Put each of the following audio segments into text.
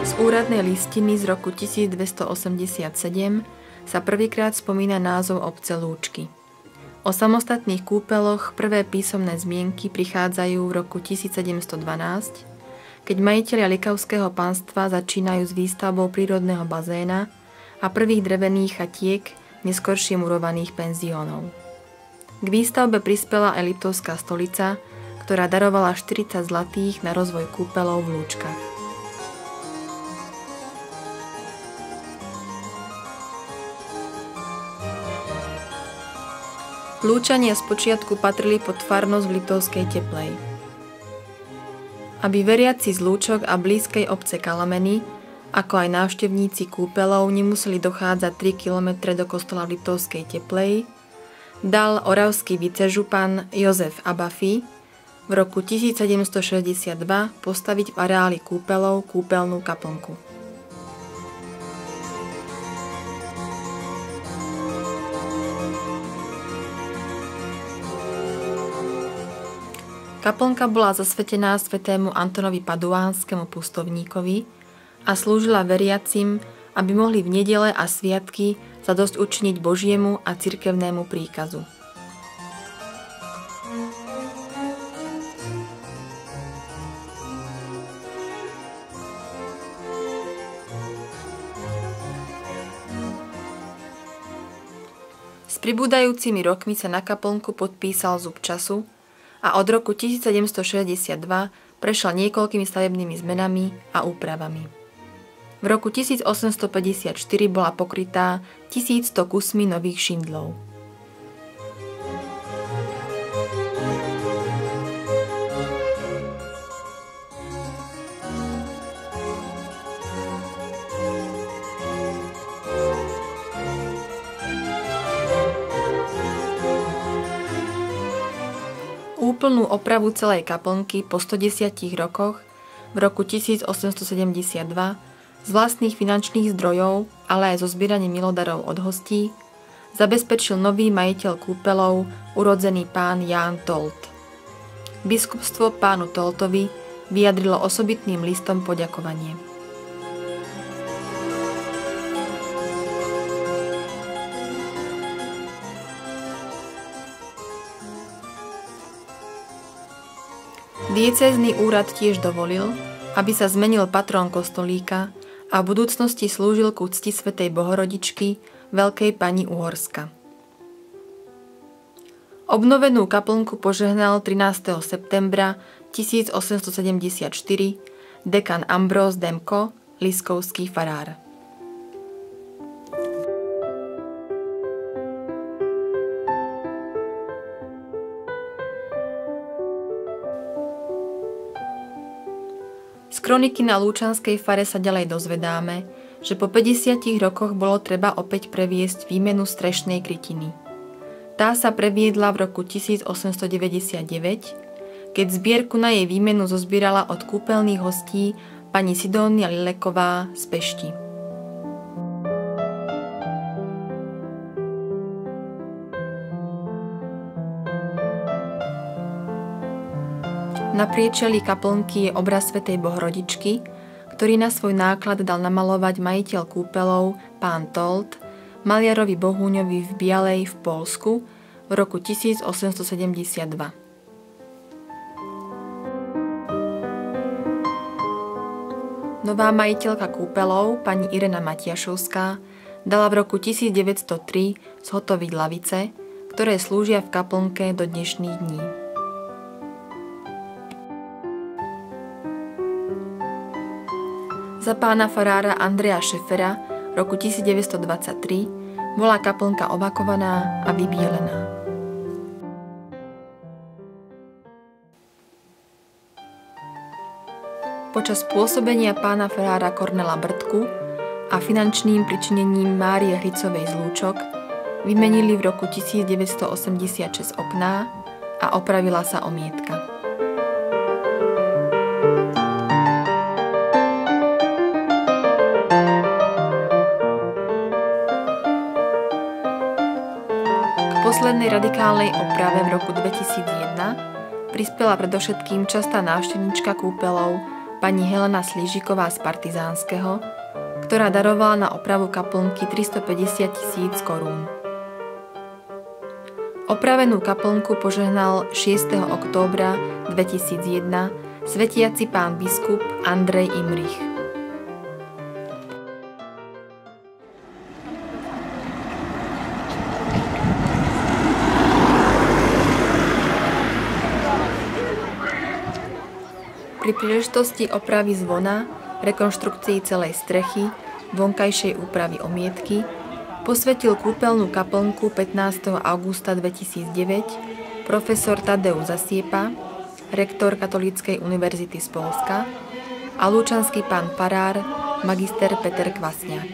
Z úradnej listiny z roku 1287 sa prvýkrát spomína názov obce Lúčky. O samostatných kúpeloch prvé písomné zmienky prichádzajú v roku 1712, keď majitelia Likavského panstva začínajú s výstavbou prírodného bazéna a prvých drevených chatiek, neskoršie murovaných penziónov. K výstavbe prispela aj Liptovská stolica, ktorá darovala 40 zlatých na rozvoj kúpeľov v Lúčkach. Lúčania spočiatku patrili pod farnosť v Liptovskej Teplej. Aby veriaci z Lúčok a blízkej obce Kalameny, ako aj návštevníci kúpeľov nemuseli dochádzať 3 km do kostola v Liptovskej Teplej, dal oravský vicežupan Jozef Abafi v roku 1762 postaviť v areáli kúpeľov kúpeľnú kaplnku. Kaplnka bola zasvetená svätému Antonovi Paduvánskemu pustovníkovi a slúžila veriacim, aby mohli v nedele a sviatky zadosť učiniť Božiemu a cirkevnému príkazu. S pribúdajúcimi rokmi sa na kaplnku podpísal zub času a od roku 1762 prešiel niekoľkými stavebnými zmenami a úpravami. V roku 1854 bola pokrytá 1100 kusmi nových šindlov. Úplnú opravu celej kaplnky po 110 rokoch v roku 1872 z vlastných finančných zdrojov, ale aj zo zbieraním milodarov od hostí, zabezpečil nový majiteľ kúpeľov, urodzený pán Ján Tolt. Biskupstvo pánu Toltovi vyjadrilo osobitným listom poďakovanie. Diecézny úrad tiež dovolil, aby sa zmenil patrón kostolíka a v budúcnosti slúžil ku cti svätej Bohorodičky, Veľkej Pani Uhorska. Obnovenú kaplnku požehnal 13. septembra 1874 dekan Ambrós Demko, liskovský farár. Z kroniky na lúčanskej fare sa ďalej dozvedáme, že po 50 rokoch bolo treba opäť previesť výmenu strešnej krytiny. Tá sa previedla v roku 1899, keď zbierku na jej výmenu zozbierala od kúpeľných hostí pani Sidónia Lileková z Pešti. Na priečelí kaplnky je obraz svätej Bohorodičky, ktorý na svoj náklad dal namalovať majiteľ kúpeľov pán Tolt maliarovi Bohúňovi v Bialej v Poľsku v roku 1872. Nová majiteľka kúpeľov, pani Irena Matiašovská, dala v roku 1903 zhotoviť lavice, ktoré slúžia v kaplnke do dnešných dní. Za pána farára Andreja Šefera v roku 1923 bola kaplnka ovakovaná a vybielená. Počas pôsobenia pána farára Kornela Brtku a finančným pričinením Márie Hricovej z Lúčok vymenili v roku 1986 okná a opravila sa omietka. Poslednej radikálnej oprave v roku 2001 prispela predovšetkým častá návštevnička kúpeľov pani Helena Slížiková z Partizánskeho, ktorá darovala na opravu kaplnky 350 000 korún. Opravenú kaplnku požehnal 6. októbra 2001 svetiaci pán biskup Andrej Imrich. Pri príležitosti opravy zvona, rekonštrukcii celej strechy, vonkajšej úpravy omietky, posvetil kúpeľnú kaplnku 15. augusta 2009 profesor Tadeusz Zasiepa, rektor Katolíckej univerzity z Poľska, a lučanský pán farár, magister Peter Kvasňák.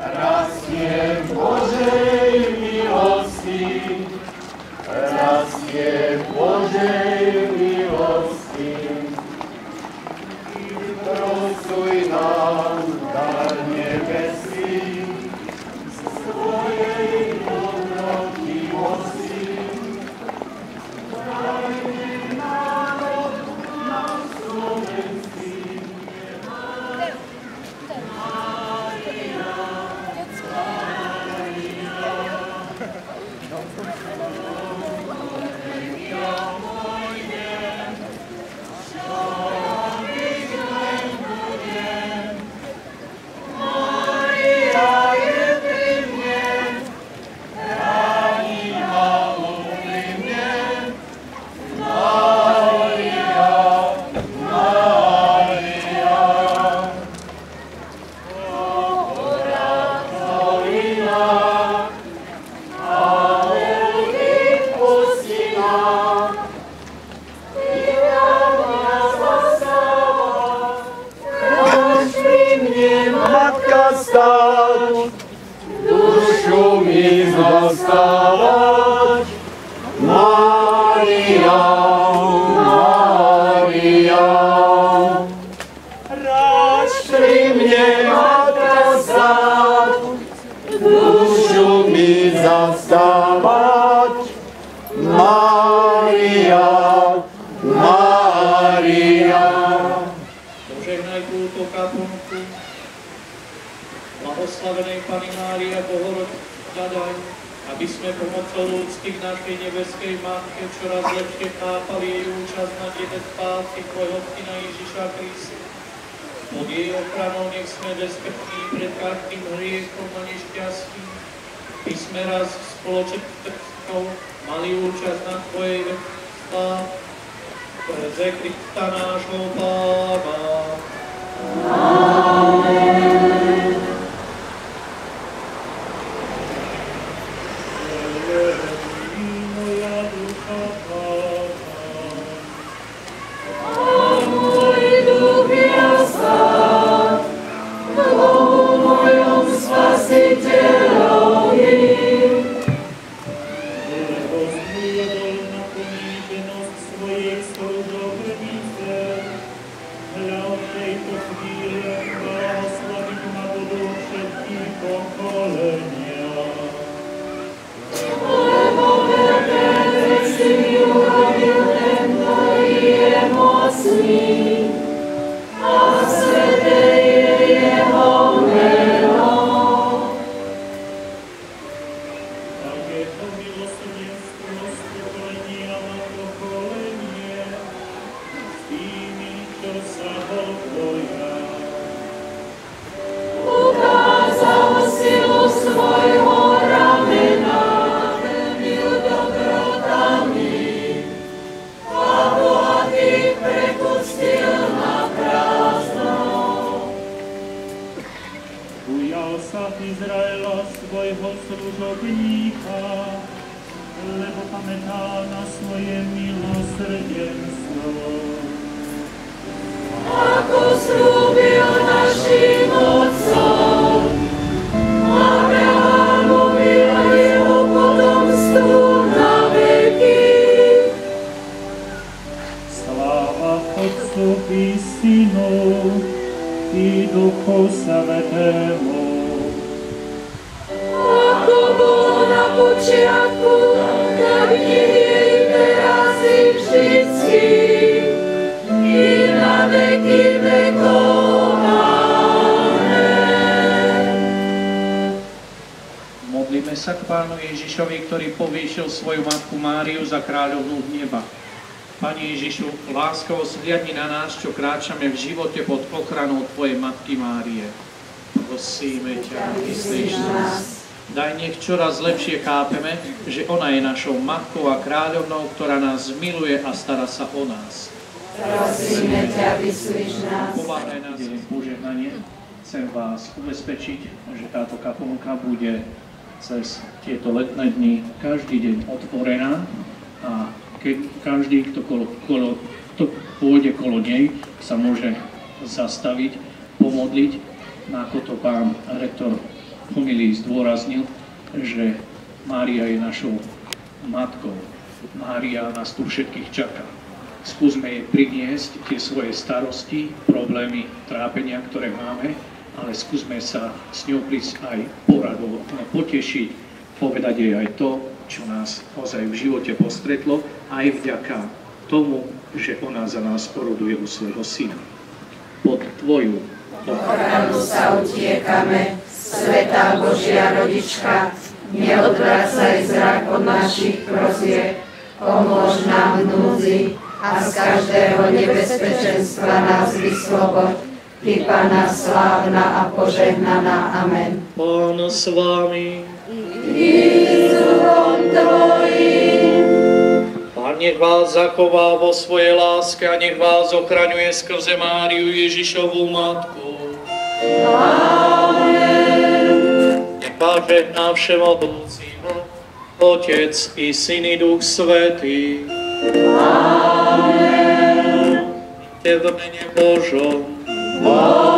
Rastie Božej milosti, rastie Božej milosti, prosuj nám dar nebeský, svojej dobrotivosti. Dajme národ na slovenský. Mária, dušu mi zastávať. Mária, Mária, ráč pri mne, Matka stať, dušu mi zastávať. Mária, Mária. Požehnaj túto kaplnku, blahoslavenej Panny Mária Bohorodička daj, aby sme pomocou ľudských našej nebeskej Matke čoraz lepšie chápali jej účasť na diele spásy tvojho Syna Ježiša Krista. Pod jej ochranou nech sme bezpečí pred každým hriechom a nešťastím, aby sme raz spoločenskou mali účasť na tvojej spáse skrze Krista nášho Pána. Amen. Izraela svojho služobníka, lebo pamätá na svoje milosrdenstvo. Ako slúbil našim otcom, Abrahamovi a jeho potomstvu na veky. Sláva Otcu i Synu i Duchu Svätému, počiatku, tak nie je teraz i vždycky, i na veky. veky vekov. Modlíme sa k Pánu Ježišovi, ktorý povýšil svoju matku Máriu za kráľovnú neba. Pane Ježišu, láskavo zhliadni na nás, čo kráčame v živote pod ochranou Tvojej matky Márie. Prosíme ťa, vyslíš nás. Daj, nech čoraz lepšie chápeme, že ona je našou matkou a kráľovnou, ktorá nás miluje a stará sa o nás. Prosíme ťa, vyslíš nás. Pováhaj nás. Požehnanie. Chcem vás ubezpečiť, že táto kaplnka bude cez tieto letné dni každý deň otvorená a keď každý, kto pôjde kolo nej, sa môže zastaviť, pomodliť, ako to pán rektor homilí zdôraznil, že Mária je našou matkou. Mária nás tu všetkých čaká. Skúsme jej priniesť tie svoje starosti, problémy, trápenia, ktoré máme, ale skúsme sa s ňou prísť aj poradovať, potešiť, povedať jej aj to, čo nás ozaj v živote postretlo, aj vďaka tomu, že ona za nás poroduje u svojho syna. Pod Tvoju ochranu sa utiekame, Svätá Božia Rodička, neodvracaj zrak od našich prosieb, pomôž nám v núdzi a z každého nebezpečenstva nás vysloboď. Ty, Panna slávna a požehnaná. Amen. Pán s vami. I s duchom tvojím. Pán nech vás zachová vo svojej láske a nech vás ochraňuje skrze Máriu Ježišovú matku. Amen. Nech vás žehná všemohúci Boh, Otec i Syn i Duch Svätý. Amen. Te v mene Božom. Amen.